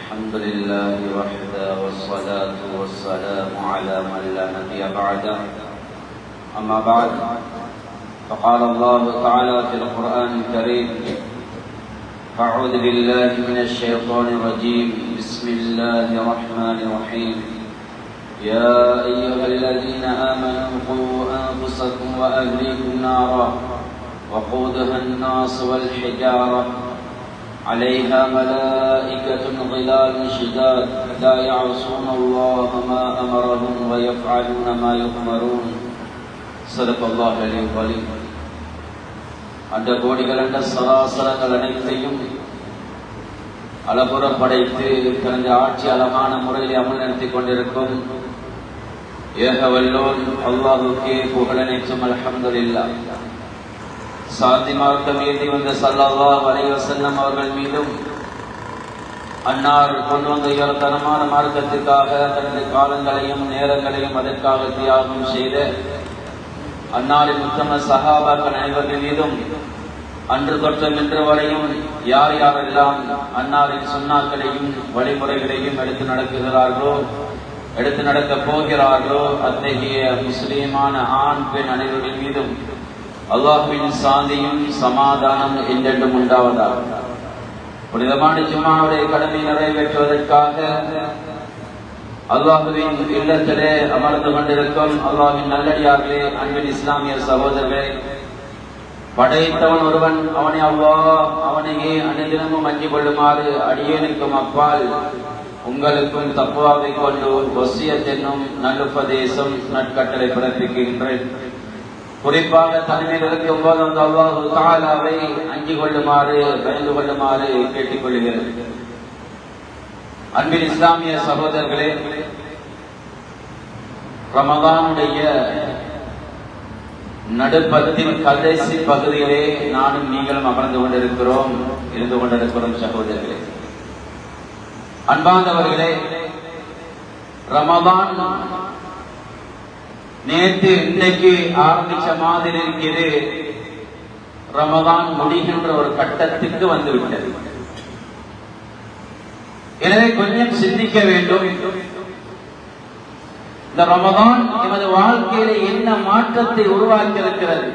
الحمد لله وحده والصلاة والسلام على من لا نبي بعده. أما بعد فقال الله تعالى في القرآن الكريم: أعوذ بالله من الشيطان الرجيم. بسم الله الرحمن الرحيم. يا أيها الذين آمنوا قوا أنفسكم وأهليكم نارا وقودها الناس والحجارة عليها ملائكة غلاظ شداد لا يعصون الله ما أمرهم ويفعلون ما يؤمرون. صدق الله العلي العظيم. அந்த கோடிகள் அண்ட சராசரங்கள் அனைத்தையும் அளபுற படைத்து தனது ஆட்சி அழகான முறையில் அமல் நடத்தி கொண்டிருக்கும் ஏகவல்லோன் அல்லாஹுக்கே புகழனைக்கும் அல்ஹம்துலில்லாஹ். சாந்தி மார்க்கம் ஏந்தி வந்த ஸல்லல்லாஹு அலைஹி வஸல்லம் அவர்கள் மீதும் அன்னார் கொண்டு வந்த உயர்தரமான மார்க்கத்திற்காக தனது காலங்களையும் நேரங்களையும் அதற்காக தியாகம் செய்த அன்னாரின் உத்தம சஹாபாக்கள் அனைவர்கள் மீதும் அன்று தொற்றும் இன்று வரையும் யார் யாரெல்லாம் அன்னாரின் சுன்னாக்களையும் வழிமுறைகளையும் எடுத்து நடக்குகிறார்களோ, எடுத்து நடக்கப் போகிறார்களோ, அத்தகைய முஸ்லீமான ஆண் பெண் அனைவர்கள் மீதும் அல்லாஹ்வின் சாந்தியும் சமாதானம் என்றென்றும் உண்டாவதாக. புனிதமான ஜும்ஆவுடைய கடமை நிறைவேற்றுவதற்காக அல்லாஹ்வின் இல்லத்திலே அமர்ந்து கொண்டிருக்கும் அல்லாஹ்வின் நல்லடியார்களே, அன்பின் இஸ்லாமிய சகோதரர்களே, படைத்தவன் ஒருவன், அவனை அல்லாஹ் அவனையே அனுதினமும் அஞ்சிக் கொள்ளுமாறு அடியேனுக்கும் அப்பால் உங்களுக்கும் தக்வாவை கொண்டு வசியத் என்னும் நல்லுபதேசம் நற்கட்டளை பிறப்பிக்கின்றேன். குறிப்பாக தனிமையில் இருக்கும் போது அந்த அல்லாஹ் தஆலாவை அஞ்சிக் கொள்ளுமாறு பயந்து கொள்ளுமாறு கேட்டுக் கொள்கிறேன். அன்பின் இஸ்லாமிய சகோதரர்களே, ரமதானுடைய நடுப்பத்தின் கடைசி பகுதியிலே நானும் நீங்களும் அமர்ந்து கொண்டிருக்கிறோம், இருந்து கொண்டிருக்கிறோம். சகோதரர்களே, அன்பார்ந்தவர்களே, ரமதான் நேற்று இன்றைக்கு ஆரம்பிச்ச மாதிரி இருக்கிறது. ரமதான் முடிகின்ற ஒரு கட்டத்துக்கு வந்துவிட்டது. எனவே கொஞ்சம் சிந்திக்க வேண்டும். இந்த ரமதான் எமது வாழ்க்கையில என்ன மாற்றத்தை உருவாக்கி இருக்கிறது?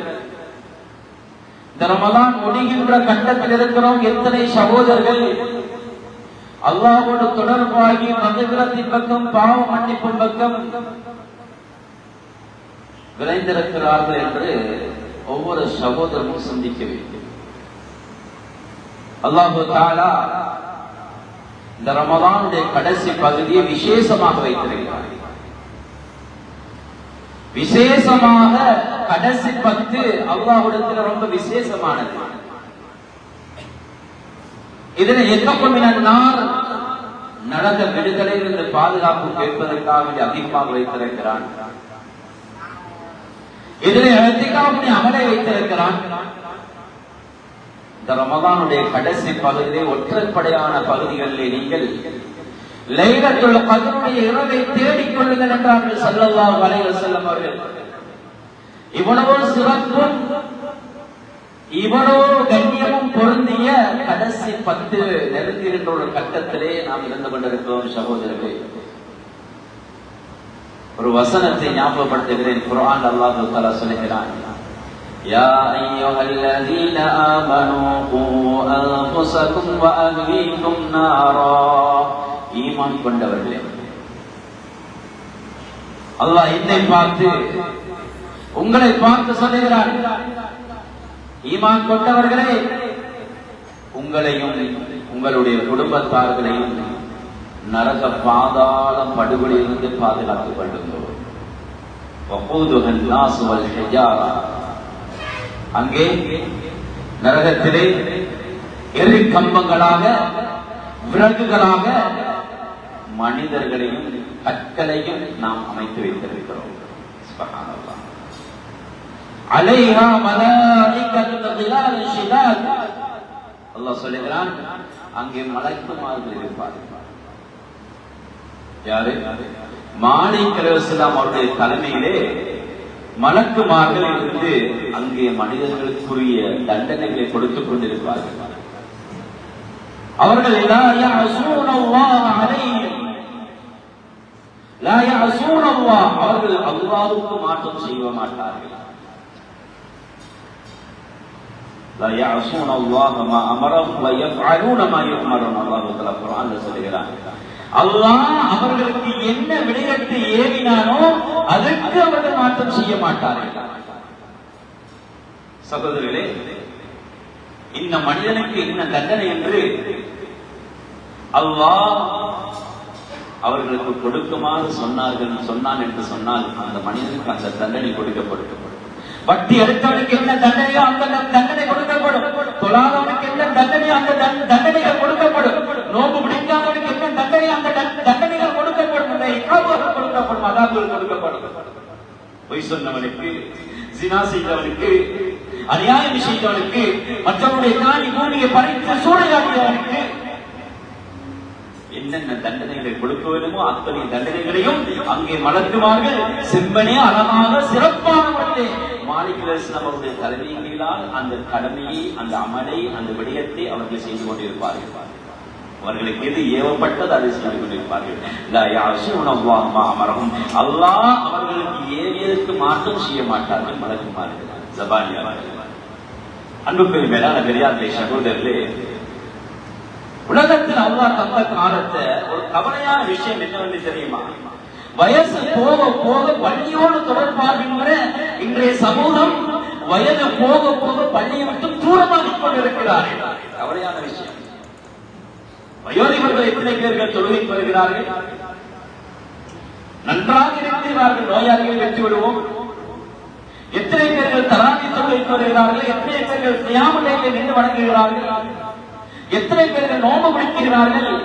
இந்த ரமதான் முடிகின்ற கட்டத்தில் இருக்கிறோம். எத்தனை சகோதரர்கள் அல்லாஹ்வோடு தொடர்பாகி மகிழ்ச்சியின் பக்கம், பாவ மன்னிப்பின் பக்கம் விளைந்திருக்கிறார்கள் என்று ஒவ்வொரு சகோதரனும் சிந்திக்க வேண்டும். அல்லாஹு தஆலா இந்த ரமதானுடைய கடைசி பகுதியை விசேஷமாக வைத்திருக்கிறார். விசேஷமாக கடைசி 10 அல்லாஹ்விடத்தில் ரொம்ப விசேஷமானது. இதனை எத்தப்பமினார் நடந்த விடுதலையில் இருந்து பாதுகாப்பு கேட்பதற்காக அதிகமாக வைத்திருக்கிறான். இதனை இஅ்திகாஃபுடைய அமலை வைத்திருக்கிறான். இந்த ரமதானுடைய கடைசி பகுதியிலே ஒற்றைப்படையான பகுதிகளிலே நீங்கள் லைலத்துல் கத்ருடைய இரவை தேடிக் கொள்ளுங்கள் என்றார்கள் ஸல்லல்லாஹு அலைஹி வஸல்லம் அவர்கள். இவ்வளவு சிறப்பும் இவ்வளவு கண்ணியமும் பொருந்திய கடைசி 10 நெருங்குகின்ற ஒரு கட்டத்திலே நாம் இருந்து கொண்டிருக்கிறோம். சகோதரர்களே, ஒரு வசனத்தை ஞாபகப்படுத்துகிறேன். குர்ஆன் அல்லாஹ் தஆலா சொல்கிறான்: யா அய்யுஹல்லதீன ஆமனூ கூ அன்ஃபுஸக்கும் வ அஹ்லீக்கும் நாரா. ஈமான் கொண்டவர்களே, அல்லாஹ் என்னை பார்த்து உங்களை பார்த்து சொல்கிறான், ஈமான் கொண்டவர்களே, உங்களையும் உங்களுடைய குடும்பத்தார்களையும் நரக பாதாள படுகொலியிலிருந்து பாதுகாத்துக் கொள்ளுங்கள். வகூதுஹன் நாஸ் வல் ஹிஜாரா. அங்கே நரகத்திலே எரி கம்பங்களாக, விறகுகளாக மனிதர்களையும் கற்களையும் நாம் அமைத்து வைத்திருக்கிறோம். சுப்ஹானல்லாஹ். அலைஹா மலாயிகத்துன் கிலால் ஷிதாத். அல்லாஹ் சொல்கிறான், அங்கே மலக்குமார்கள் இருப்பார்கள். யாரு? மாலிக் அலைஹிஸ்ஸலாம் அவருடைய தலைமையிலே மலக்குமார்கள் இருந்து அங்கே மனிதர்களுக்குரிய தண்டனைகளை கொடுத்துக் கொண்டிருப்பார்கள். அவர்கள் லா யஅஸூனல்லாஹ அலைஹிம், லா யஅஸூனல்லாஹ், அவர்கள் அல்லாஹ்வுக்கு மாற்றம் செய்ய மாட்டார்கள். லா யஅஸூனல்லாஹ மா அமரஹும் வ யஃஅலூன மா யுஅமரூன். அல்லாஹ் தஆலா குர்ஆன்ல சொல்கிறார், அல்லாஹ் அவர்களுக்கு என்ன விடயத்தை ஏவினானோ அதற்கு அவர்கள் மாற்றம் செய்ய மாட்டார்கள். சகோதரர்களே, இந்த மனிதனுக்கு என்ன தண்டனை என்று அல்லாஹ் அவர்களுக்கு கொடுக்குமாறு சொன்னான் என்று சொன்னால் அந்த மனிதனுக்கு அந்த தண்டனை கொடுக்கப்படும். வட்டி எடுத்தவனுக்கு என்ன தண்டனையோ அந்த தண்டனை கொடுக்கப்படும். தொழாதவனுக்கு என்ன தண்டனையோ அந்த தண்டனைகள் கொடுக்கப்படும். நோம்பு பிடிக்காதவனுக்கு என்ன தண்டனையோ அந்த தண்டனைகள் கொடுக்கப்படும். கொடுக்கப்படும், அதாபுகள் கொடுக்கப்படும். பொய் சொன்னவனுக்கு, ஜினா செய்தவனுக்கு, அநியாயம் செய்தவனுக்கு, மற்றவனுடைய காணி பூமியை பறித்து சூறையாடியவனுக்கு என்னென்ன தண்டனைகளை கொடுக்க வேண்டுமோ அத்தனை தண்டனைகளையும் அங்கே மலக்குமார்கள் செம்பனே அழகாக சிறப்பான முறையிலே மாலிக் அலைஹிஸ்ஸலாம் அவருடைய தலைமையிலால் அந்த கடமையை, அந்த அமலை, அந்த விடயத்தை அவர்கள் செய்து கொண்டிருப்பார்கள். அவர்களுக்கு எது ஏவப்பட்டது அதை செய்து கொண்டிருப்பார்கள். லா யஅஸூனல்லாஹ மா அமரஹும், அல்லாஹ் அவர்களுக்கு ஏவியதற்கு மாற்றம் செய்ய மாட்டார்கள் மலக்குமார்கள், ஜபானியார்கள். அன்புக்குரிய மேலான பெரியார்களே, சகோதரர்களே, உலகத்தில் அல்லாஹ் தந்த காலத்தை ஒரு கவலையான விஷயம் என்னவென்று தெரியுமா? வயசு போக போக பள்ளியோடு தொடர்பாகின்ற இன்றைய சமூகம் வயது போக போக பள்ளியை விட்டு தூரமாகிக் கொண்டிருக்கிறார்கள். கவலையான விஷயம். வயோதிபர்கள் எத்தனை பேர்கள் தொழுகைக்கு வருகிறார்கள்? நன்றாக இருக்கிறார்கள், நோயாளிகளை வெற்றி விடுவோம். எத்தனை பேர்கள் தராவி தொழுகைக்கு வருகிறார்கள்? எத்தனை பேர்கள் கியாமுல் லைலில் நின்று வணங்குகிறார்கள்? எத்தனை பேர்கள் நோம்பு பிடிக்கிறார்கள்?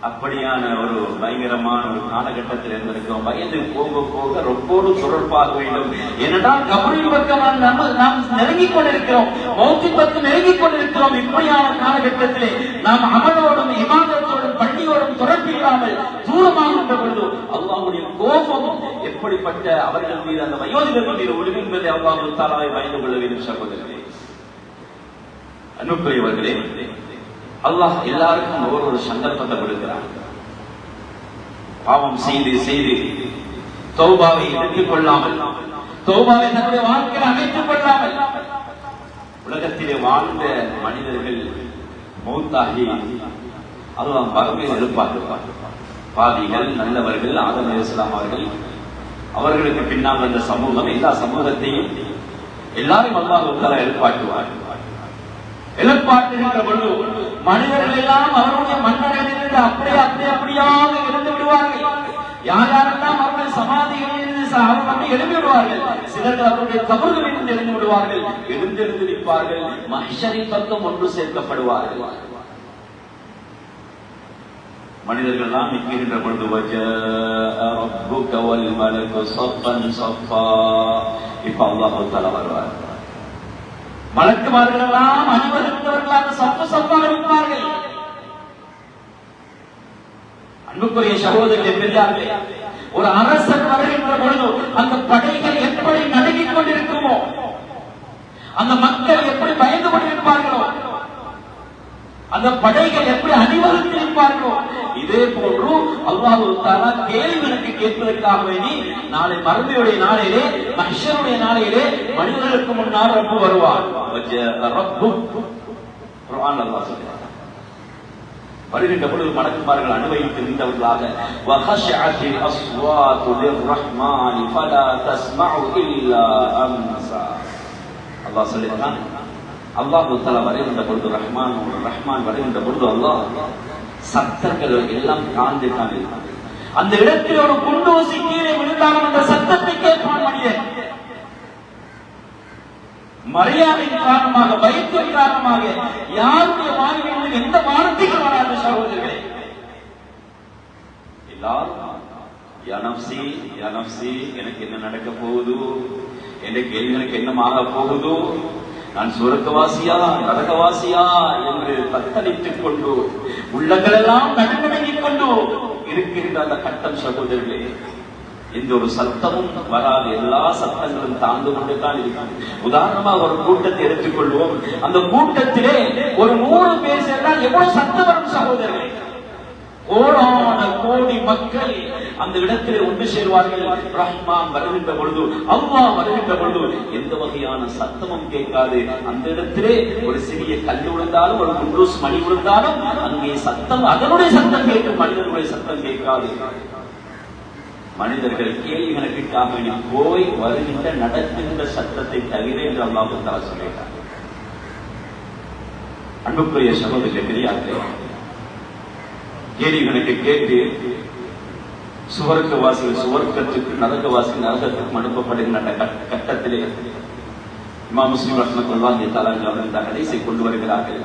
அப்படியான ஒரு பயங்கரமான ஒரு காலகட்டத்தில் இருந்திருக்கிறோம். வயது போக போக ரொம்போடு தொடர்பாக வேண்டும். ஏனென்றால் கபரின் பக்கம் நாம் நெருங்கிக் கொண்டிருக்கிறோம், மௌத்தின் பக்கம் நெருங்கிக் கொண்டிருக்கிறோம். இப்படியான காலகட்டத்திலே நாம் அமலோடும் இபாதத்தோடும் பள்ளியோடும் தொடர்பில்லாமல் தூரமாகின்ற பொழுது அல்லாஹ்வுடைய கோபம் எப்படிப்பட்ட அவர்கள் மீது, அந்த வயோதிபர்கள் மீது ஒழுங்கு என்பதை அல்லாஹ் தஆலாவை பயந்து கொள்ள வேண்டும். சகோதரர்களே, அன்புக்குரியவர்களே, அல்லாஹ் எல்லாருக்கும் ஒவ்வொரு சந்தர்ப்பத்தை கொடுக்கிறார். பாவம் செய்து செய்து தௌபாவை எடுத்துக் கொள்ளாமல், தௌபாவை தன்னுடைய வாழ்க்கையில் அமைத்துக் கொள்ளாமல் உலகத்திலே வாழ்ந்த மனிதர்கள் மௌத்தாகி அல்லாஹ் மறுமையில் எழுப்பார்கள். பாவிகள், நல்லவர்கள், ஆதம் அலைஹிஸ்ஸலாம் அவர்களுக்கு பின்னால் வந்த சமூகம், எல்லா சமூகத்தையும் எல்லாரும் அல்லாஹ் தஆலா எழுப்பாட்டுவார்கள். எழுப்பாட்டுகின்ற பொழுது மனிதர்கள் எல்லாம் அவருடைய மன்னரிலிருந்து அப்படியாக எழுந்து விடுவார்கள். யார் யாரெல்லாம் அவருடைய சமாதிகளிலிருந்து அவர்கள் எழுந்து விடுவார்கள். சிலர்கள் அவருடைய கபர்களிலிருந்து எழுந்து விடுவார்கள். எழுந்தெழுந்து நிற்பார்கள். மஹ்ஷரின் பக்கம் ஒன்று சேர்க்கப்படுவார்கள். மனிதர்கள் எல்லாம் நிற்கின்ற பொழுது இப்ப அல்லாஹ் தஆலா வருவார். மலக்குமார்கள் எல்லாம் அணிவகுத்தவர்களாக சப்பு சப்பாக இருப்பார்கள். அன்புக்குரிய சகோதரர்களே, பெரியார்களே, ஒரு அரசன் வருகின்ற பொழுது அந்த படைகள் எப்படி நடுங்கிக் கொண்டிருக்குமோ, அந்த மக்கள் எப்படி பயந்து கொண்டிருப்பார்களோ, அந்த படைகள் எப்படி அணிவகுத்து இருப்பார்களோ, இதே போன்று அல்லாஹ் தஆலா கேள்விகளுக்கு கேட்பதற்காக வேண்டி நாளை மறுமையுடைய நாளிலே, மஹ்ஷருடைய நாளிலே மனிதர்களுக்கு முன்னால் ரப்பு வருவார். அல்லாஹ் சொல்கிறார், வருகின்ற பொழுது மலக்குமார்கள் அனுபவித்து நின்றவர்களாக வஹஷஅத்தில் அஸ்வாது லிர்ரஹ்மானி ஃபலா தஸ்மஉ இல்லா அம்ஸா. அல்லாஹ் சொல்கிறான், அல்லாஹ் தஆலா வருகின்ற பொழுது, ரஹ்மான் வருகின்ற பொழுது அல்லாஹ் சத்தங்கள் எல்லாம் காந்து காண்கிறான். அந்த இடத்தில் ஒரு குண்டூசி கீழே விழுந்தாலும் அந்த சத்தத்தை கேட்பான் மனிதன். மரியாதையின் காரணமாக, பயத்தின் காரணமாக யாருடைய வாழ்வில் எந்த வார்த்தைகள் வராது. சகோதரர்களே, எல்லாரும் யா நஃப்ஸி யா நஃப்ஸி, எனக்கு என்ன நடக்க போகுது, என்ற கேள்விகளுக்கு என்னமாக போகுதோ, நான் சுவர்க்கவாசியா நரகவாசியா என்று தத்தளித்துக் கொண்டு உள்ளங்கள் எல்லாம் நடுநடுங்கிக் கொண்டு இருக்கின்ற அந்த கட்டம். சகோதரர்களே, எந்த ஒரு சத்தமும் வராது, எல்லா சத்தங்களும் தாழ்ந்து கொண்டுதான் இருக்கும். உதாரணமாக ஒரு கூட்டத்தை எடுத்துக்கொள்வோம். அந்த கூட்டத்திலே ஒரு 100 பேர் சேர்ந்தால் எவ்வளவு சத்தம் வரும் சகோதரர்களே? கோடான கோடி மக்கள் அந்த இடத்திலே ஒன்று சேர்வார்கள். ரஹ்மான் வருகின்ற பொழுது, அல்லாஹ் வருகின்ற பொழுது எந்த வகையான சத்தமும் கேட்காது. அந்த இடத்திலே ஒரு சிறிய கல் விழுந்தாலும், ஒரு குண்டூஸ் மணி விழுந்தாலும் அங்கே சத்தம், அதனுடைய சத்தம் கேட்கும், மனிதனுடைய சத்தம் கேட்காது. மனிதர்கள் கேள்விகளுக்காக போய் வருகின்ற நடக்கின்ற சத்தத்தை தவிர என்று அல்லாஹ் தஆலா சொல்கிறார். அன்புக்குரிய சகோதரர்களே, பெரியார்களே, கேள்விகளுக்கு கேட்டு சுவர்க்கவாசிகள் சுவர்க்கத்துக்கு, நரகவாசிகள் நரகத்துக்கு அனுப்பப்படுகின்ற கட்டத்திலே இமாம் முஸ்லிம் ரஹ்மத்துல்லாஹி தஆலா இந்த ஹதீஸை கொண்டு வருகிறார்கள்.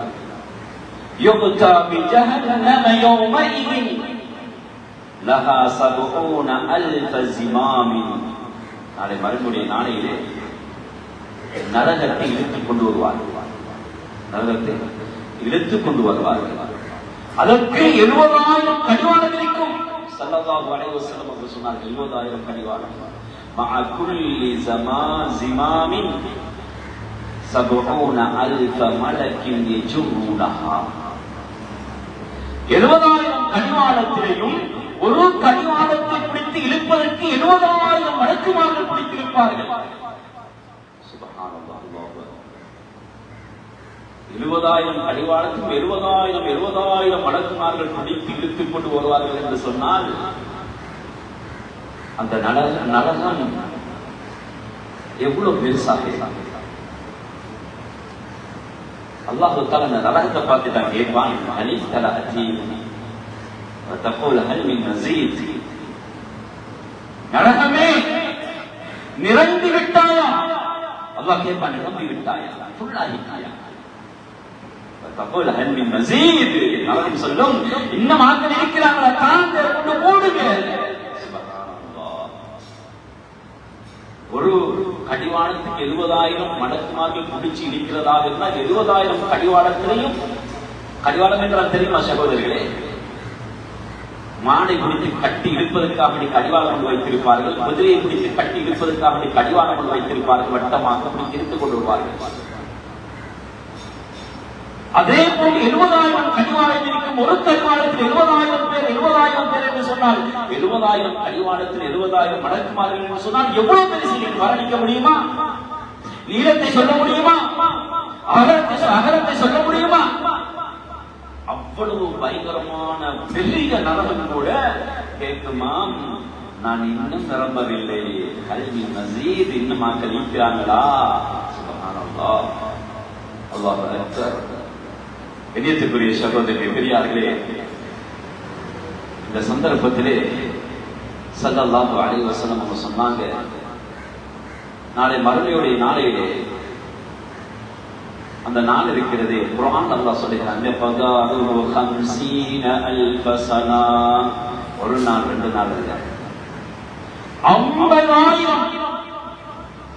யுக்தா பிஜஹன்னம யௌமஇதின் லஹா 70,000 ஜிமாமின். நாளை மறுமுறை நாளையிலே நரகத்தை இழுத்துக் கொண்டு வருவார்கள். நரகத்தை இழுத்துக் கொண்டு வருவார்கள். அதற்கு 70,000 கடிவாளம் இருக்கும். ஸல்லல்லாஹு அலைஹி வஸல்லம் அவர்கள் சொன்னார்கள், 70,000 கடிவாளம். மஅ குல்லி ஜிமாமின் 70,000 மலக்கின் யஜுருனஹா. 70,000 கடிவாளத்திலேயும் ஒரு கடிவாளத்தை பிடித்து இழுப்பதற்கு 70,000 மலக்குமார்கள் பிடித்திருப்பார்கள். சுப்ஹானல்லாஹ். 70,000 கடிவாளத்தும் 70,000 மலக்குமார்கள் பிடித்து இழுத்துக் கொண்டு வருவார்கள் என்று சொன்னால் அந்த நரகம் எவ்வளவு பெருசாக அல்லாஹ் தஆலா அந்த நரகத்தை பார்த்து தான் கேட்பான். அலிஃப் தலஅதி வதகூல் ஹல் மின் மஸீத். நரகமே நிறைந்து விட்டாயா? அல்லாஹ் கேட்பான், நிரம்பி விட்டாயா? ஃபுல்லாகிட்டாயா? வதகூல் ஹல் மின் மஸீத். நரகம் சொல்லும், இன்னும் ஆட்கள் இருக்கிறாங்களா? தாங்க கொண்டு போடுங்க. சுப்ஹானல்லாஹ். ஒரு கடிவாளத்துக்கு 70,000 மலக்குமார்கள் பிடிச்சு இழுக்கிறதாக இருந்தால் 70,000 கடிவாளத்திலையும், கடிவாளம் என்றால் தெரியுமா சகோதரர்களே? மானை பிடித்து கட்டி இழுப்பதற்காக கடிவாளம் கொண்டு வைத்திருப்பார்கள். குதிரையை பிடித்து கட்டி இழுப்பதற்காக கடிவாளம் கொண்டு வைத்திருப்பார்கள். வட்டமாக பிடித்து இழுத்துக் கொண்டு வருவார்கள். அதே போல் 70,000 கடிவாளம் இருக்கும். ஒரு கடிவாளத்தில் 70,000 பேர், 70,000 பேர் என்று சொன்னால் 70,000 கடிவாளத்தில் 70,000 மலக்குமார்கள் என்று சொன்னால் எவ்வளவு பெருசு வர்ணிக்க முடியுமா? நீளத்தை சொல்ல முடியுமா? அகலத்தை சொல்ல முடியுமா? அவ்வளவு பயங்கரமான பெரிய நரகம் கூட கேட்குமா, நான் இன்னும் நிரம்பவில்லை, கல்வி மஸீத், இன்னும் மக்கள் இருக்கிறாங்களா? சுப்ஹானல்லாஹ். அல்லாஹ் அக்பர். கண்ணியத்துக்குரிய சகோதரர்களே, பெரியார்களே, இந்த சந்தர்ப்பத்திலே ஸல்லல்லாஹு அலைஹி வஸல்லம் அவங்க சொன்னாங்க, நாளை மறுமையுடைய நாளையிலே அந்த நாள் இருக்கிறது. குர்ஆன் அல்லாஹ் சொல்லுகிறாங்க, ஃபதாரு 50,000 சனா. ஒரு நாள் 2 நாள் இல்ல,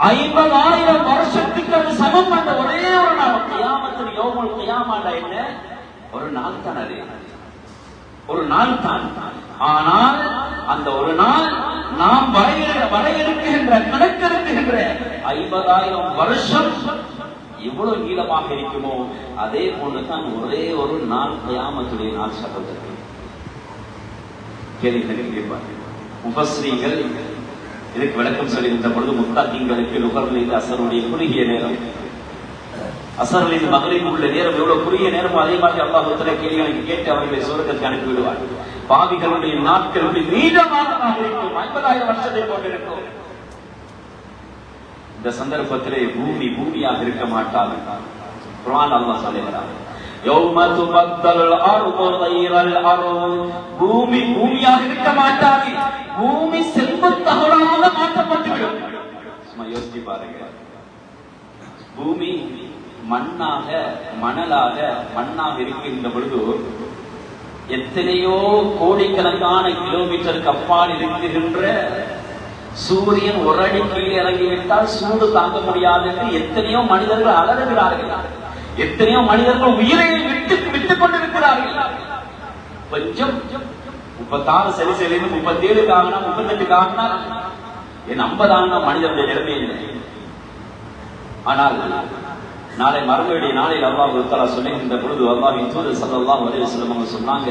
50,000 வருஷத்துக்கு அது சமம். அந்த ஒரே ஒரு நாள் கியாமத்துல் யௌமுல் கியாமால என்ன? ஒரு நாள் தான், அது ஒரு நாள் தான். ஆனால் அந்த ஒரு நாள் நாம் வரையறுக்கின்ற கணக்கெடுக்கின்ற 50,000 வருஷம் எவ்வளவு நீளமாக இருக்குமோ அதே போன்றுதான் ஒரே ஒரு நாள் கியாமத்துடைய நாள். சகோதரர்கள், கேள்விகள் கேட்பார்கள். முஃபஸ்ஸீர்கள் இதுக்கு விளக்கம் சொல்லியிருந்த பொழுது, முத்தகீன்களுக்கு லுகர்லில் அஸருடைய குறுகிய நேரம், அஸர்லில் மக்ரிப் உள்ள நேரம் எவ்வளவு குறுகிய நேரம், அதே மாதிரி அல்லாஹ் தஆலா கேள்விகளை கேட்டு அவர்களை சொர்க்கத்துக்கு அனுப்பி விடுவார். பாவிகளுடைய நாட்கள் நீளமாக இருக்கும், 50,000 வருஷத்தை கொண்டிருக்கும். இந்த சந்தர்ப்பத்திலே பூமியாக இருக்க மாட்டாது. குர்ஆன் அல்லாஹ் சொல்லுகிறார், யௌம துபத்தல் அர்து கைரல் அர்து. பூமியாக இருக்க மாட்டாது, பூமி செல்வத்தகடாக மாற்றப்பட்டுவிடும். சும்மா யோசிச்சு பாருங்க, பூமி மண்ணாக மண்ணாக இருக்கின்ற பொழுது எத்தனையோ கோடிக்கணக்கான கிலோமீட்டருக்கு அப்பால் இருக்குகின்ற சூரியன் ஒரு அடி கீழே இறங்கிவிட்டால் சூடு தாங்க முடியாது என்று எத்தனையோ மனிதர்கள் அலறுகிறார்கள். எத்தனையோ மனிதர்கள் உயிரை விட்டுக் கொண்டிருக்கிறார்கள். கொஞ்சம் 36 செல்சியஸ் 37 ஆகுனா 38 ஆகுனா என் 50 ஆகுனா மனிதனுடைய நிலைமை இல்லை. ஆனால் நாளை மறுமையுடைய நாளில் அல்லாஹ் தஆலா சொல்லுகின்ற பொழுது அல்லாஹ்வின் தூதர் ஸல்லல்லாஹு அலைஹி வஸல்லம் அவங்க சொன்னாங்க,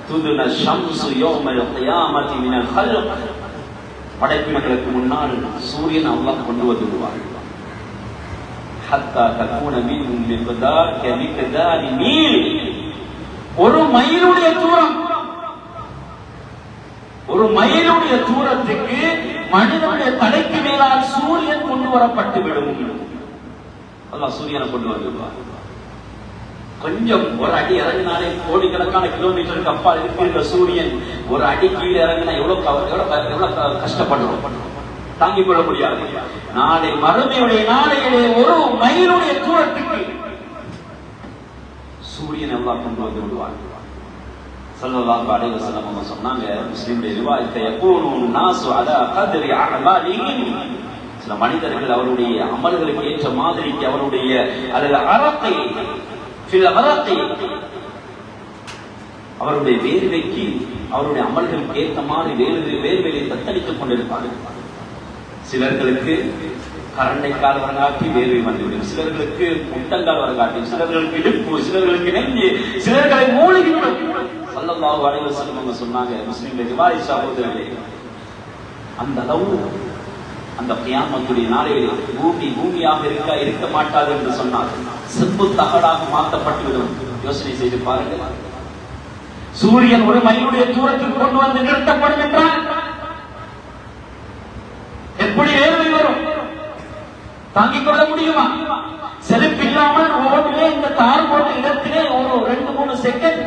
துதுன ஷம்சு யௌமல் கியாமத்தி மினல் ஹல்க், படைப்பினங்களுக்கு முன்னால் சூரியன் அல்லாஹ் கொண்டு வந்து விடுவார். ஹத்தா தகூன மின்ஹும் மிக்தார் கமிக்தாரி மீல், ஒரு மைலுடைய தூரம், ஒரு மைலுடைய தூரத்துக்கு மனிதனுடைய தலைக்கு மேலால் சூரியன் கொண்டு வரப்பட்டு விடும். அல்லாஹ் சூரியனை கொண்டு வந்துடுவார். கொஞ்சம் ஒரு அடி இறங்கினாலே கோடிக்கணக்கான கிலோமீட்டருக்கு அப்பால் இருக்கிற சூரியன் ஒரு அடி கீழே இறங்கினா எவ்வளவு கஷ்டப்படுறோம், தாங்கிக் கொள்ள முடியாது. நாளை மறுமையுடைய நாளையிலே ஒரு மைலுடைய தூரத்துக்கு சூரியன் அல்லாஹ் கொண்டு வந்து விடுவார். ஸல்லல்லாஹு அலைஹி வஸல்லம் அவங்க சொன்னாங்க, முஸ்லிமுடைய ரிவாயத்தை, யகூனு நாஸு அலா கத்ரி அஅமாலிஹிம், சில மனிதர்கள் அவருடைய அமல்களுக்கு ஏற்ற மாதிரிக்கு அவருடைய அல்லது அரக்கை ஃபில் அரக்கை, அவருடைய வேர்வைக்கு அவருடைய அமல்களுக்கு ஏற்ற மாதிரி வேர்வையை தத்தளித்துக் கொண்டிருப்பார்கள். சிலர்களுக்கு கரண்டைக்கால் வரங்காட்டி வேர்வை வந்துவிடும், சிலர்களுக்கு முட்டங்கால் வரங்காட்டி, சிலர்களுக்கு இடுப்பு, சிலர்களுக்கு நெஞ்சு, சிலர்களை மூழ்கிவிடும். ஸல்லல்லாஹு அலைஹி வஸல்லம் அவங்க சொன்னாங்க, முஸ்லிமுடைய ரிவாயத் சகோதரர்களே, அந்த அளவு அந்த கியாமத்துடைய நாளையிலே பூமியாக இருக்க மாட்டாது என்று சொன்னார். செப்பு தகடாக மாற்றப்பட்டுவிடும். யோசனை செய்து பாருங்கள், சூரியன் ஒரு மைலுடைய தூரத்தில் கொண்டு வந்து நிறுத்தப்படும் என்றால் எப்படி வேர்வை வரும், தாங்கிக் கொள்ள முடியுமா? செருப்பில்லாமல் ரோடிலே இந்த தார் போட்ட இடத்திலே ஒரு 2-3 செகண்ட்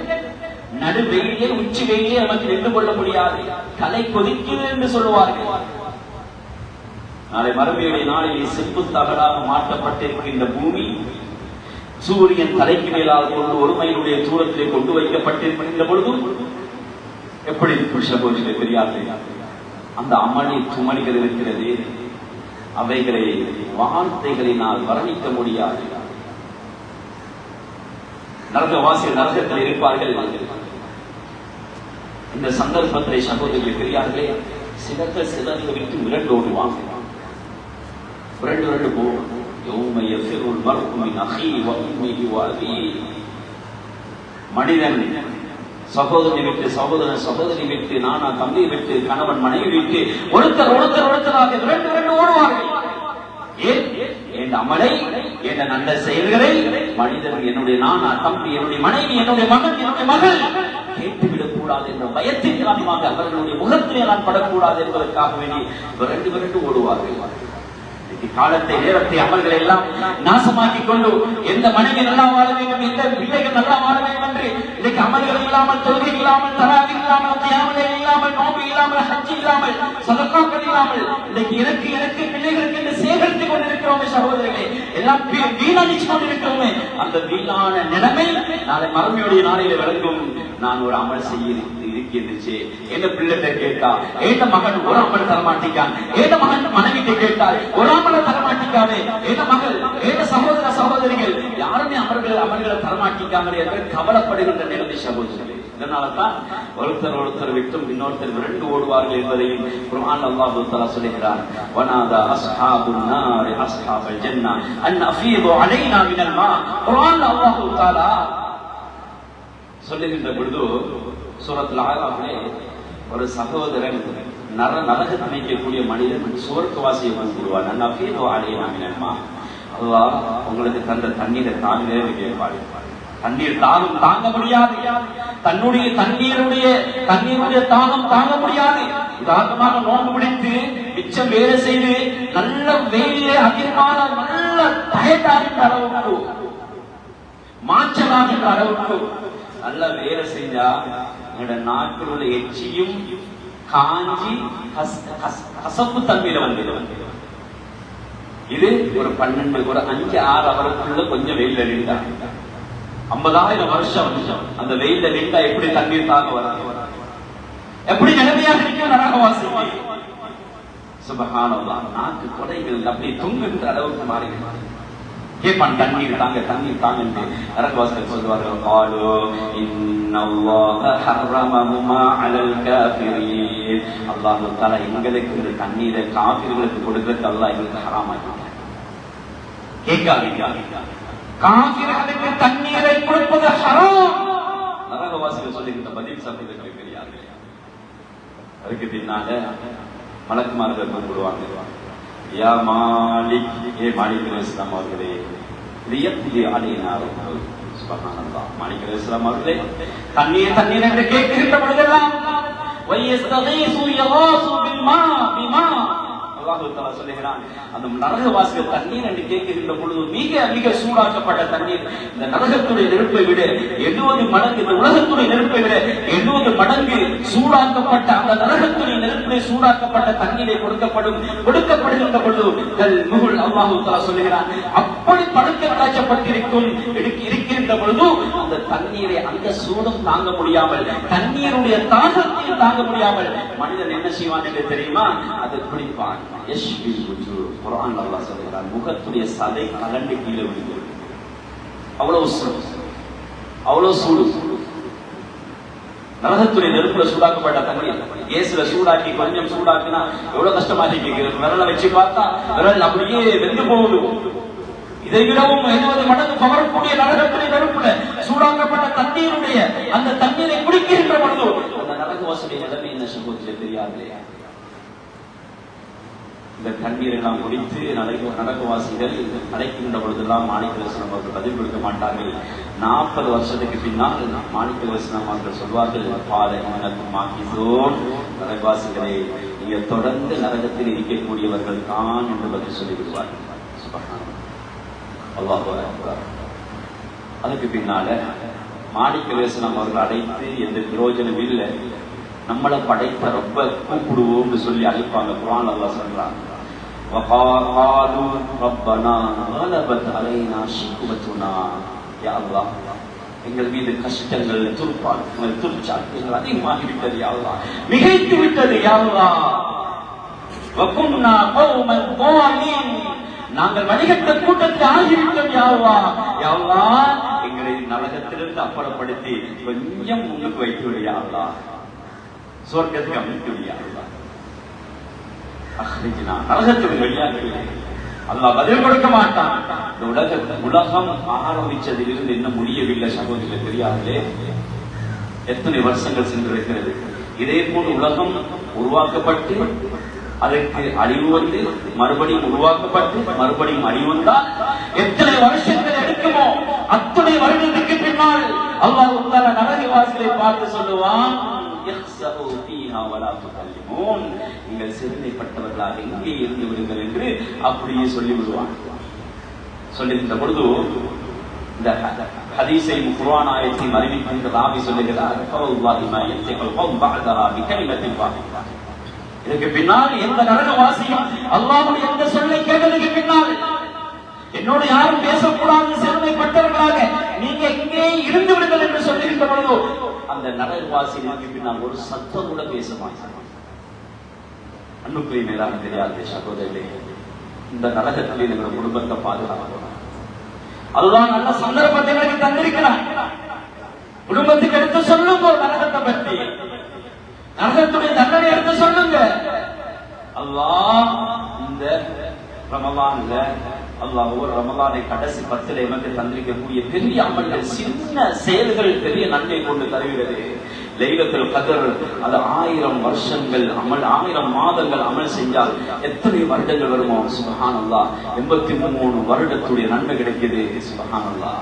நடு வெயிலே உச்சி வெயிலே நமக்கு நின்று கொள்ள முடியாது, தலை கொதிக்குது என்று சொல்லுவார்கள். நாளை மறுமையுடைய நாளில் செப்பு தகடாக மாற்றப்பட்டிருக்கின்ற பூமி சூரியன் தலைக்கு மேலாக கொண்டு ஒரு மைலுடைய தூரத்திலே கொண்டு வைக்கப்பட்டிருக்கின்ற பொழுது எப்படி புருஷபோதிலே பெரியார்கள் அந்த அமளி துமணிகள் இருக்கிறது, அவைகளை வார்த்தைகளினால் வர்ணிக்க முடியாது. நரகவாசிகள் நரகத்தில் இருப்பார்கள். இந்த சந்தர்ப்பத்திலே சகோதரிகள் பெரியார்களே, சிலர்கள் விட்டு விரண்டு ஓடுவாங்க, விரண்டு போவோம். மனிதன் சகோதரனை விட்டு சகோதரி விட்டு, நானா தம்பி விட்டு, கணவன் மனைவி விட்டு, ஒருத்தராக விரண்டு ஓடுவார்கள். ஏன்? என் அமலை, என் நல்ல செயல்களை மனிதன், என்னுடைய நானா தம்பி, என்னுடைய மனைவி, என்னுடைய மகன், என்னுடைய மகள் கேட்டுவிடக் கூடாது என்ற பயத்தின் காரணமாக அவர்களுடைய முகத்திலே நான் படக்கூடாது என்பதற்காக வேண்டி விரண்டு ஓடுவார்கள். காலத்தை நேரத்தை அமல்களை எல்லாம் நாசமாக்கி கொண்டு எந்த மனைவி நல்லா வாழ வேண்டும், எந்த பிள்ளைகள் நல்லா வாழ வேண்டும் என்று இன்னைக்கு அமல்கள் இல்லாமல், தொழுகை இல்லாமல், தராவி இல்லாமல், தியானம் இல்லாமல், நோன்பு இல்லாமல், ஹஜ் இல்லாமல், சதகாக்கள் இல்லாமல் இன்னைக்கு எனக்கு பிள்ளைகளுக்கு என்று சேகரித்துக் கொண்டிருக்கிறோமே சகோதரர்களே, எல்லாம் வீணடிச்சு கொண்டிருக்கிறோமே. அந்த வீணான நிலைமை நாளை மறுமையுடைய நாளையில விளங்கும். நான் ஒரு அமல் செய்ய இருக்கின்றுச்சு, என்ன பிள்ளைகிட்ட கேட்டா ஏட்ட மகன் ஒரு அமல் தரமாட்டிக்கான், ஏட்ட மகன் மனைவிட்ட கேட்டால் ஒரு அமலை தரமாட்டிக்காவே, ஏட்ட மகள், ஏட்ட சகோதரிகள் யாருமே அமல்களை தரமாட்டிக்காங்க என்று கவலைப்படுகின்ற நிலைமை சகோதரர்களே. இதனால்தான் ஒருத்தர் விட்டும் இன்னொருத்தர் விரண்டு ஓடுவார்கள் என்பதையும் குர்ஆன் அல்லாஹ் தஆலா சொல்கிறார். வனாதா அஸ்ஹாபுன் நார் அஸ்ஹாபல் ஜன்னah அன் அஃபீது அலைனா மினல் மா. குர்ஆன் அல்லாஹ் தஆலா சொல்லுகின்ற பொழுது சூரத்துல் ஆராஃபிலே ஒரு சகோதரன் நரகத்தை நினைக்கக்கூடிய மனிதன் சுவர்க்கவாசியை கூறுவார். அன் அஃபீது அலைனா மினல் மா. அல்லாஹ் உங்களுக்கு தந்த தண்ணீரை தாங்களே கேட்பாரு. தண்ணீர் தாகம் தாங்க முடியாது, தண்ணீருடைய தாகம் தாங்க முடியாது. உதாரணமாக நோன்பு பிடித்து மிச்சம் வேலை செய்து நல்ல வெயிலே அதிகமான நல்ல டயர்டாகின்ற அளவுக்கு, மாற்றலாகின்ற அளவுக்கு நல்ல வேலை செஞ்சா என்னோட நாட்டில் உள்ள எச்சியும் காஞ்சி கசப்பு தன்மையில வந்து இது ஒரு 12 ஒரு 5-6 அவருக்குள்ள கொஞ்சம் வெயில் நின்றா 50,000 வருஷம் அந்த வெயில நின்றா எப்படி தண்ணீர் தாங்க வராது, எப்படி நிலைமையாக இருக்க நரகவாசி. சுபஹானல்லாஹ், நாக்கு கொடைகள் அப்படி தொங்குகின்ற அளவுக்கு மாறினார். கேட்பான், தண்ணீர் தாங்க தண்ணீர் தாங்க என்று. நரகவாசிகள் சொல்வார்கள், காலு இன்னல்லாஹ ஹர்ரமஹுமா அலல் காஃபிரீன். அல்லாஹ் தஆலா எங்களுக்கு இந்த தண்ணீரை காஃபிர்களுக்கு கொடுக்கிறது அல்லாஹ் எங்களுக்கு ஹராமாக்கிட்டான். கேட்காதீங்க, காஃபிர்களுக்கு தண்ணீரை கொடுப்பது ஹராம். நரகவாசிகள் சொல்லுகின்ற பதில் சம்பந்தங்களை தெரியாது. அதுக்கு பின்னால மலக்குமார்கள் கூப்பிடுவாங்க, யா மாலிக், ஏ மாலிக் அலைஹிஸ்ஸலாம் அவர்களே, லியக்தி அலைனா ரப்பக். சுப்ஹானல்லாஹ். மாலிக் அலைஹிஸ்ஸலாம் அவர்களே தண்ணீர் என்று கேட்கின்ற பொழுதெல்லாம் வயஸ்தகீசு யகாசு பில்மா பிமா. அல்லாஹ் தஆலா சொல்லுகிறான், அந்த நரகவாசிகள் தண்ணீர் என்று கேட்கின்ற பொழுது மிக மிக சூடாக்கப்பட்ட தண்ணீர், இந்த நரகத்துடைய நெருப்பை விட 70 மடங்கு, இந்த உலகத்துடைய நெருப்பை விட 70 மடங்கு சூடாக்கப்பட்ட அந்த நரகத்துடைய நெருப்பிலே சூடாக்கப்பட்ட தண்ணீரை கொடுக்கப்படுகின்ற பொழுது அல்லாஹ் தஆலா சொல்லுகிறான், அப்படி படுக்க காய்ச்சப்பட்டிருக்கும் இருக்கின்ற பொழுது அந்த தண்ணீரை அந்த சூடும் தாங்க முடியாமல், தண்ணீருடைய தாகத்தையும் தாங்க முடியாமல் மனிதன் என்ன செய்வான் என்று தெரியுமா? அதை குடிப்பான். குர்ஆன் அல்லாஹ் சொல்கிறான், முகத்துடைய சதை கலண்டு கீழே விழுகிறது. அவ்வளவு சூடு. நரகத்துடைய நெருப்புல சூடாக்கப்பட்ட தண்ணீர் கேஸ்ல சூடாக்கி கொஞ்சம் சூடாக்கினா எவ்வளவு கஷ்டமா இருக்கிறது. விரல வச்சு பார்த்தா விரல் அப்படியே வெந்து போகுது. இதை விடவும் 70 மடங்கு பவரக்கூடிய நரகத்துடைய நெருப்புல சூடாக்கப்பட்ட தண்ணீருடைய அந்த தண்ணீரை குடிக்கின்ற பொழுது அந்த நரகவாசியுடைய நிலைமை என்ன சம்பவத்திலே தெரியாது. இந்த தண்ணீரை நாம் குடித்து நரகவாசிகள் அழைக்கின்ற பொழுதெல்லாம் மாணிக்க அலைஹிஸ்ஸலாம் அவர்கள் பதில் கொடுக்க மாட்டார்கள். 40 வருஷத்துக்கு பின்னால் மாணிக்க அலைஹிஸ்ஸலாம் அவர்கள் சொல்வார்கள், நரகவாசிகளே, நீங்க தொடர்ந்து நரகத்தில் இருக்கக்கூடியவர்கள் தான் என்று பதில் சொல்லிவிடுவார்கள். அல்லாஹ் அக்பர். அதுக்கு பின்னால மாணிக்க அலைஹிஸ்ஸலாம் அவர்கள் அழைத்து எந்த பிரயோஜனம் இல்லை, நம்மளை படைத்த ரொம்ப கூப்பிடுவோம்னு சொல்லி அழைப்பாங்க. குர்ஆன் அல்லாஹ் சொல்றாங்க, وقالوا ربنا غلبت علينا شقوتنا. யா அல்லாஹ், எங்கள் மீது கஷ்டங்கள், துர்ப்பாடுகள், துர்ச்சாட்டுகள் அதிகமாகிவிட்டது யா அல்லாஹ், மிகைத்து விட்டது யா அல்லாஹ். وكنا قوما ضالين, நாங்கள் வழிகட்ட கூட்டத்தில் ஆகிவிட்டோம் யா அல்லாஹ். யா அல்லாஹ், எங்களை நரகத்திலிருந்து அப்புறப்படுத்தி கொஞ்சம் முன்னுக்கு வைத்து விடு யா அல்லாஹ், சொர்க்கத்துக்கு அமைத்து விடு யா அல்லாஹ். நரகத்துக்கு வெளியாகி அல்லாஹ் பதில் கொடுக்க மாட்டான். இந்த உலகம் ஆரம்பிச்சதிலிருந்து என்ன முடியவில்லை சகோதரர்களே, தெரியாதே எத்தனை வருஷங்கள் சென்றிருக்கிறது. இதே போல் உலகம் உருவாக்கப்பட்டு அதற்கு அழிவு வந்து மறுபடியும் உருவாக்கப்பட்டு மறுபடியும் அழிவு வந்தால் எத்தனை வருஷங்கள் எடுக்குமோ அத்தனை வருடத்துக்கு பின்னால் அல்லாஹ் தஆலா நரகவாசிகளை பார்த்து சொல்லுவான், நீங்கள் சிறுமைப்பட்டவர்களாக எங்கே இருந்து விடுங்கள் என்று அப்படியே சொல்லி விடுவான். சொல்லுகின்ற பொழுது இந்த ஹதீஸை குர்ஆன் ஆயத்தை அறிவிக்கின்ற ராவி சொல்லுகிறார், இதுக்கு பின்னால் எந்த நரகவாசியும் அல்லாஹ்வுடைய எந்த சொல்லை கேட்டதுக்கு பின்னால் என்னோட யாரும் பேசக்கூடாது, சிறுமைப்பட்டவர்களாக நீங்க இங்கே இருந்து விடுங்கள் என்று சொல்லுகின்ற பொழுது அந்த நரகவாசிகளுக்கு பின்னால் ஒரு சத்தம் கூட பேச மாட்டாங்க. அன்புக்குரிய மேலான தெரியாது சகோதரர்களே, இந்த நரகத்திலே எங்களோட குடும்பத்தை பாதுகாக்கணும். அதுதான் நல்ல சந்தர்ப்பத்தை எனக்கு தந்திருக்கிறான். குடும்பத்துக்கு எடுத்து சொல்லுங்க நரகத்தை பற்றி, நரகத்துடைய தண்டனை எடுத்து சொல்லுங்க. அல்லாஹ் இந்த ரமலான்ல அல்லாஹ் ஒரு ரமலானை கடைசி 10 எமக்கு தந்திருக்கக்கூடிய பெரிய அமல்கள், சின்ன செயல்கள் பெரிய நன்மை கொண்டு தருகிறது. லைலத்துல் கத்ர், அது 1000 வருஷங்கள் அமல், 1000 மாதங்கள் அமல் செஞ்சால் எத்தனை வருடங்கள் வருமோ? சுப்ஹானல்லாஹ், 83 வருடத்துடைய நன்மை கிடைக்குது. சுப்ஹானல்லாஹ்.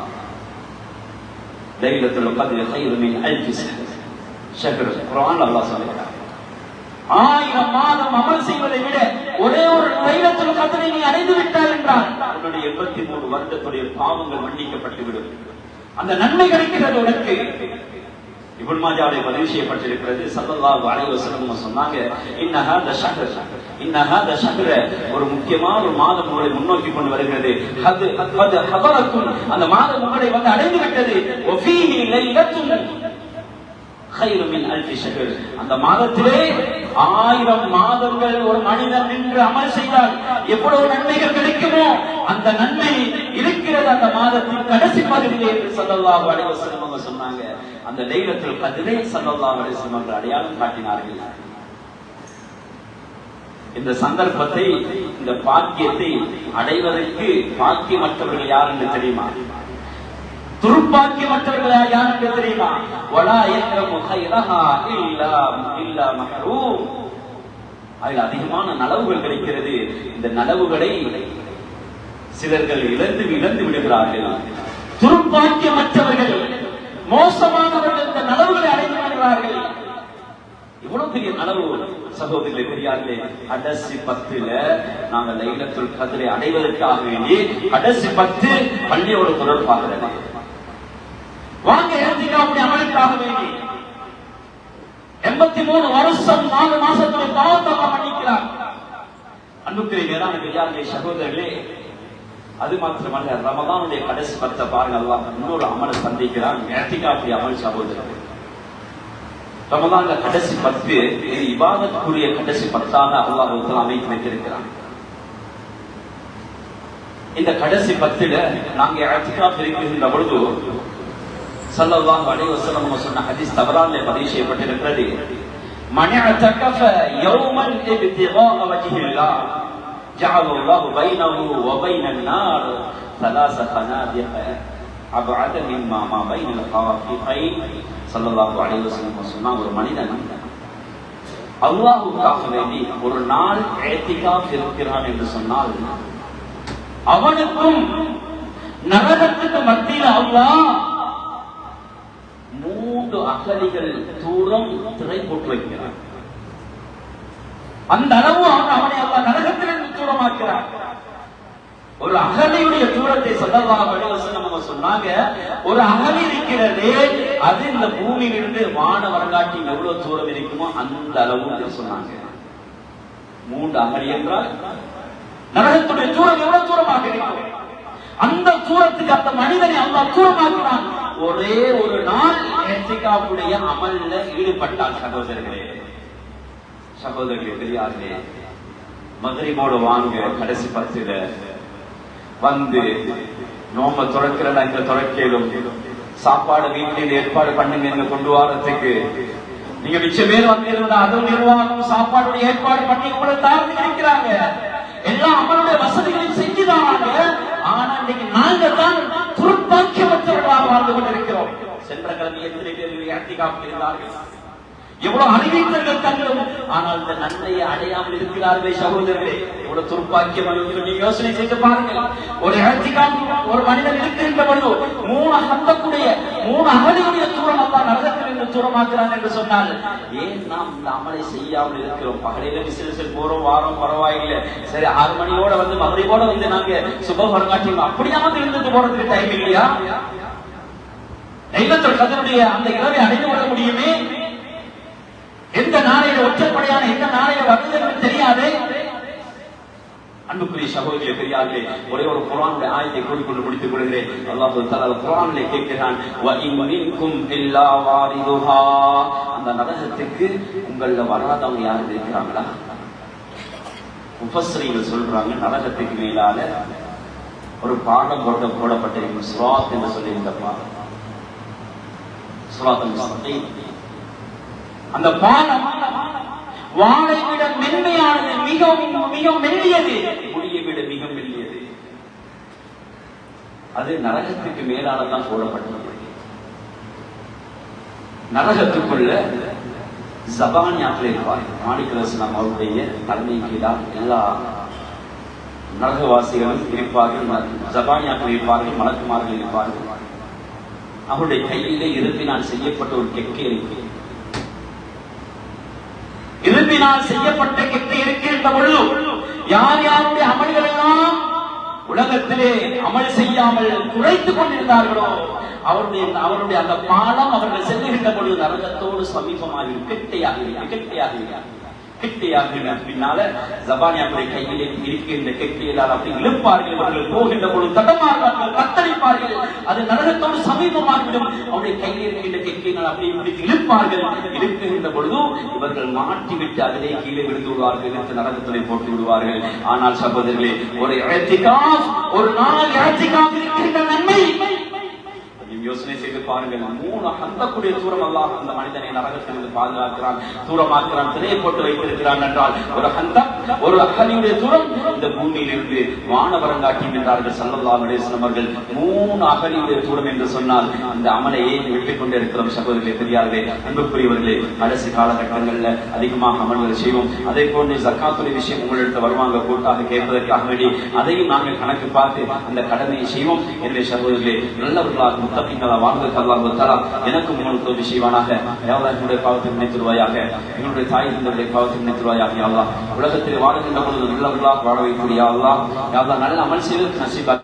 லைலத்துல் கத்ர் கைரு மின் அல்ஃபி ஷஹர். குர்ஆன் அல்லாஹ் சொல்றான், 1000 மாதம் அமல் செய்வதை விட ஒரே ஒரு லைலத்துல் கத்ரை நீ அடைந்து விட்டாய் என்றால் உன்னுடைய 83 வருடத்துடைய பாவங்கள் மன்னிக்கப்பட்டு விடும். அந்த நன்மை கிடைக்கிறது உனக்கு. இப்னு மாஜாஹ்வுடைய பதிவு செய்யப்பட்டிருக்கிறது. ஸல்லல்லாஹு அலைஹி வஸல்லம் சொன்னாங்க, இன்ன ஹாத ஷஹ்ர, ஒரு முக்கியமான ஒரு மாதம் உங்களை முன்னோக்கி கொண்டு வருகிறது. அந்த மாதம் உங்களை வந்து அடைந்து விட்டது. வஃபீஹி லைலத்துன் கைரு மின் அல்ஃபி ஷஹர். அந்த மாதத்திலே 1000 மாதங்கள் ஒரு மனிதன் நின்று அமல் செய்தால் எவ்வளவு நன்மைகள் கிடைக்குமோ அந்த நன்மை இருக்கிறது அந்த மாதத்தின் கடைசி பகுதியிலே என்று ஸல்லல்லாஹு அலைஹி வஸல்லம் அவங்க சொன்னாங்க. அந்த லைலத்துல் கத்ரை ஸல்லல்லாஹு அலைஹி வஸல்லம் அவர்கள் அடையாளம் காட்டினார்கள். இந்த சந்தர்ப்பத்தை, இந்த பாக்கியத்தை அடைவதற்கு பாக்கியமற்றவர்கள் யார் என்று தெரியுமா? துர்பாக்கியமற்றவர்கள் யார் என்று தெரியுமா? வலா யக்ரமு கைரஹா இல்லா மஹ்ரூம். அதில் அதிகமான நலவுகள் கிடைக்கிறது. இந்த நலவுகளை சிலர்கள் இழந்து விடுகிறார்கள். துர்பாக்கியமற்றவர்கள், மோசமானவர்கள் இந்த நலவுகளை அடைந்து வருகிறார்கள். இவ்வளவு பெரிய நலவு சகோதரர்களே, பெரியார்களே, கடைசி 10ல நாங்கள் லைலத்துல் கத்ரை அடைவதற்காக வேண்டி கடைசி 10 பள்ளியோடு தொடர்பாகிறது. வாங்க ஏத்திகாவுடைய அமலுக்காக வேண்டி 83 வருஷம் 4 மாசத்துடைய பாவத்தை மன்னிக்கிறார். அன்புக்குரிய மேலான பெரியார்களே, சகோதரர்களே, அது மாத்திரமல்ல, ரமதானுடைய கடைசி 10 பாருங்க, அல்லாஹ் இன்னொரு அமலை சந்திக்கிறான், ஏத்திகாவுடைய அமல். சகோதரர்களே, ரமதான்ல கடைசி 10 இது இபாதத்துக்குரிய கடைசி 10ஆக அல்லாஹ் தஆலா அமைத்து வைத்திருக்கிறான். இந்த கடைசி 10ல நாங்க இஅ்திகாஃப் இருக்கின்ற பொழுது ஸல்லல்லாஹு அலைஹி வஸல்லம் சொன்ன ஹதீஸ் தபரானிலே பதிவு செய்யப்பட்டிருக்கிறது. மன் இஅ்தகஃப யௌமன் இப்திகாஅ வஜ்ஹில்லாஹ் ஜஅலல்லாஹு பைனஹு வ பைனன் நார் ثلاث خنادق அபஅத மிம்மா மா பைனல் காஃபிகைன். ஸல்லல்லாஹு அலைஹி வஸல்லம் சொன்ன ஒரு மனிதன் அல்லாஹ்வுக்காக வேண்டி ஒரு நாள் இஅ்திகாஃப் இருக்கிறான் என்று சொன்னால், அவனுக்கும் நரகத்துக்கு மத்தியில் அல்லாஹ் 3 அகலிகள் தூரம் திரை போட்டு வைக்கிறான். அந்த அளவு அவனை அல்லாஹ் நரகத்திலிருந்து தூரமாக்கிறான். ஒரு அகலியுடைய தூரத்தை ஸல்லல்லாஹு அலைஹி வஸல்லம் சொன்னாங்க. ஒரு அகலி இருக்கிறது, அது இந்த பூமியிலிருந்து வான வரங்காட்டி எவ்வளவு தூரம் இருக்குமோ அந்த அளவு சொன்னாங்க. 3 அகலி என்றால் நரகத்துடைய தூரம் எவ்வளவு தூரமாக இருக்கும்? அந்த தூரத்துக்கு அந்த மனிதனை அல்லாஹ் தூரமாக்குறான். ஒரே ஒரு நாள் இஅ்திகாஃபுடைய அமல்ல ஈடுபட்டால் சகோதரர்களே, பெரியார்களே, மக்ரிபோடு வாங்க கடைசி 10ல வந்து நோம்ப துறக்கிறதா இந்த துறக்கேலும் சாப்பாடு வீட்டில் ஏற்பாடு பண்ணுங்க எங்க கொண்டு வாரத்துக்கு. நீங்க மிச்ச பேர் வந்திருந்தா அதுவும் நிர்வாகம் சாப்பாடு ஏற்பாடு பண்ணி உங்களை தாழ்ந்து இருக்கிறாங்க. எல்லா அமலுடைய வசதிகளையும் செஞ்சுதாங்க. ஆனா இன்னைக்கு நாங்க தான் துர்பாக்கியமற்றவர்களாக வாழ்ந்து கொண்டிருக்கிறோம். சென்ற கிழமை எத்தனை பேர் இஅ்திகாஃப் இருந்தார்கள், எவ்வளவு அறிவித்தர்கள் தங்களும், ஆனால் இந்த நன்மையை அடையாமல் இருக்கிறார்களே சகோதரர்களே, எவ்வளவு துர்பாக்கியம் சொல்லி யோசனை செய்து பாருங்கள். ஒரு இஅ்திகாஃப் ஒரு மனிதன் இருக்கின்ற பொழுது 3 ஹந்தக்குடைய 3 அகலியுடைய தூரம் அல்லாஹ் நரகத்திலிருந்து தூரமாக்குறான் என்று சொன்னால், ஏன் நாம் இந்த அமலை செய்யாமல் இருக்கிறோம்? பகலில விசில் போறோம், வாரம், பரவாயில்லை, சரி 6 மணியோட வந்து மகரிபோட வந்து நாங்க சுபஹ் வரங்காட்டியும் அப்படியாவது இருந்துட்டு போறதுக்கு டைம் இல்லையா? லைலத்துல் கத்ருடைய அந்த இரவை அடைந்து கொள்ள முடியுமே? எந்த நாளையில ஒற்றைப்படையான எந்த நாளையில வருகிறது தெரியாது. அன்புக்குரிய சகோதரர்களே, பெரியார்களே, ஒரே ஒரு குர்ஆனுடைய ஆயத்தை கூறிக்கொண்டு முடித்துக் கொள்கிறேன். அல்லாஹ் தஆலா குர்ஆனிலே கேட்கிறான், வ இன் மின்கும் இல்லா வாரிதுஹா. அந்த நரகத்துக்கு உங்கள வராதவங்க யாரும் இருக்கிறாங்களா? முஃபஸ்ஸிரீன்கள் சொல்றாங்க, நரகத்துக்கு மேலால ஒரு பாடம் போடப்பட்டிருக்கும், சிராத் என்று சொல்லி இந்த பாடம், சிராத்துல் முஸ்தகீம். அந்த பாலம் வாளை விட மென்மையானது, மிக மெல்லியது, புளியை விட மிக மெல்லியது. அது நரகத்துக்கு மேலானதான் போடப்பட்டது. நரகத்துக்குள்ள ஜபானியாக்கள் இருப்பார்கள். மாலிக் அலைஹிஸ்ஸலாம் அவருடைய தலைமை கீழால் எல்லா நரகவாசிகளும் இருப்பார்கள். ஜபானியாக்கள் இருப்பார்கள், மலக்குமார்கள் இருப்பார்கள். அவருடைய கையிலே இரும்பினால் செய்யப்பட்ட ஒரு கெக்கை இருக்கு. இரும்பினால் செய்யப்பட்ட கெக்கை இருக்கின்ற பொழுது யார் யாருடைய அமல்கள் எல்லாம் உலகத்திலே அமல் செய்யாமல் குறைத்துக் கொண்டிருந்தார்களோ அவருடைய அந்த பாலம் அவர்கள் செல்லுகின்ற பொழுது நரகத்தோடு சமீபமாக கிட்டையாக பின்னால ஜபானியாவுடைய கையிலே இருக்கின்ற கெட்டியலால் அப்படி இழுப்பார்கள். அவர்கள் போகின்ற பொழுது தடமாறுவார்கள், தத்தளிப்பார்கள். அது நரகத்தோடு சமீபமாகிவிடும். அவருடைய கையில் இருக்கின்ற கெட்டியை கையினால் அப்படி பிடித்து இழுப்பார்கள். இழுக்குகின்ற பொழுது இவர்கள் மாட்டிவிட்டு அதிலே கீழே விழுந்து விடுவார்கள், இழுத்து நரகத்திலே போட்டு விடுவார்கள். ஆனால் சகோதரர்களே, ஒரு இஅ்திகாஃப், ஒரு நாள் இஅ்திகாஃப் இருக்கின்ற நன்மை யோசனை செய்து பாருங்கள். 3 ஹந்தக்குடைய தூரம் அல்லாஹ் அந்த மனிதனை நரகத்திலிருந்து பாதுகாக்கிறான், தூரமாக்கிறான், திரையை போட்டு வைத்திருக்கிறான் என்றால் ஒரு ஹந்தக், ஒரு அகலியுடைய தூரம் இந்த பூமியில் இருந்து வானவரங்காட்டி என்றார்கள் ஸல்லல்லாஹு அலைஹி வஸல்லம் அவர்கள். 3 அகலியுடைய தூரம் என்று சொன்னால் இந்த அமலை ஏன் விட்டுக் கொண்டே இருக்கிறோம் சகோதரர்களே, பெரியார்களே, அன்புக்குரியவர்களே. கடைசி காலகட்டங்களில் அதிகமாக அமல்கள் செய்வோம். அதே போன்று ஜக்காத்துடைய விஷயம் உங்களிடத்தில் வருவாங்க கூட்டாக கேட்பதற்காக வேண்டி அதையும் நாங்கள் கணக்கு பார்த்து அந்த கடமையை செய்வோம். எனவே சகோதரர்களே, நல்லவர்களாக முத்தகீன்களாக வாழ்வதற்கு அல்லாஹ் தஆலா எனக்கும் உங்களுக்கு உதவி செய்வானாக. யா அல்லாஹ், என்னுடைய பாவத்தை மன்னித்துருவாயாக, எங்களுடைய தாய் தந்தையுடைய பாவத்தை மன்னித்துருவாயாக. யா அல்லாஹ், உலகத்தில் வாழுகின்ற பொழுது நல்லவர்களாக வாழ வைக்கக்கூடிய யா அல்லாஹ், யா அல்லாஹ், நல்ல அமல் செய்வதற்கு நசீபாக்கி